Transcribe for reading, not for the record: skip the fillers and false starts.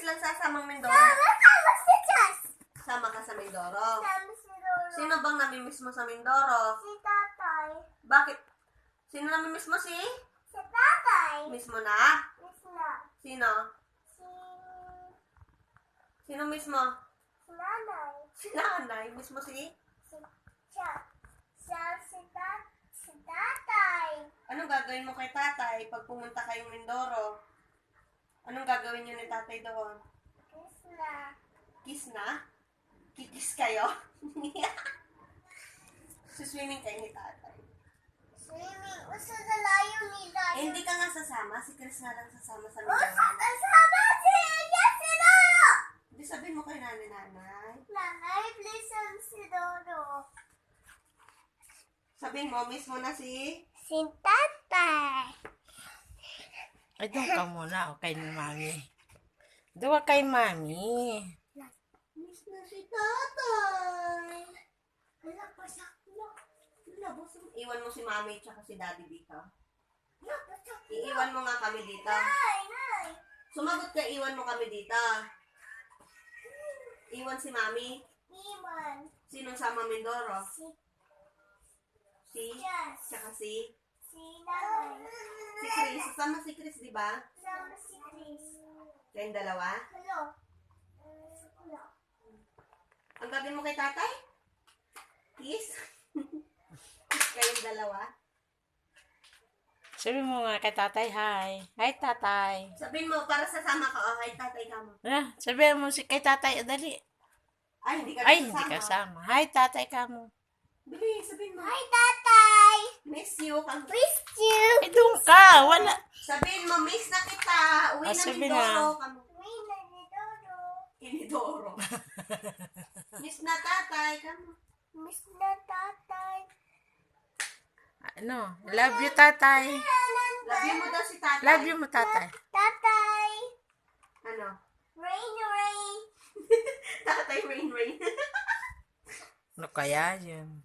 lang sasamang Mindoro? Sama si Jess. Sama ka sa Mindoro. Sama si Lolo. Sino bang namimiss mo sa Mindoro? Si tatay. Bakit? Sino namimiss mo si? Si tatay. Miss mo na? Miss na. Sino? Si... Sino miss mo? Si nanay. Si nanay. Miss mo si? Si... Siya. Si tatay. Anong gagawin mo kay tatay pag pumunta kayong Mindoro? Anong gagawin niyo ni tatay doon? Miss na. Kiss na? Kikis kayo? Siswimming kayo ni tatay. Swimming. Uso na layo nila. Eh, hindi ka nga sasama. Si Chris nga lang sasama sa Uso Mindoro. na sama si Jess si Lolo. Hindi sabihin mo kay nanay. Nanay, please send si Lolo. Sabihin mo, miss mo na si... Si tatay. Ay, doon ka muna. O kay mami. Doon ka kay mami. Miss na si tatay. Wala pa siya. Iwan mo si mami tsaka si daddy dito. Wala pa siya. Iiwan mo nga kami dito. Nay. Sumagot ka, iwan mo kami dito. Iwan si mami. Iman. Sinong sama Mindoro? Si... Jess. Tsaka si... Si nanay. Si Chris. Sama si Chris, di ba? Sama si Chris. Kayong dalawa. Hello. Hello. Ang gagawin mo kay tatay? Kiss? Kiss kayong dalawa. Sabi mo nga kay tatay, hi. Hi, tatay. Sabihin mo, para sasama ka, oh, kay tatay ka mo. Sabihin mo si kay tatay, dali. Ay, hindi ka Ay, sasama. hindi kasama. Hi, tatay ka mo. Dali, sabihin mo. Hi, tatay. Miss you. Miss you. Ay, doon ka. Wala. Sabihin mo, miss na kita. Uwi na sabi Mindoro. na. Kamo. Mina ni Dodo. Inidoro. Miss na tatay. Kamo. Miss na tatay. Ano? Love you, tatay. Love you mo daw si tatay. Love you mo, tatay. Tatay. Ano? Rain, rain. Tatay, rain. Ano kaya yun?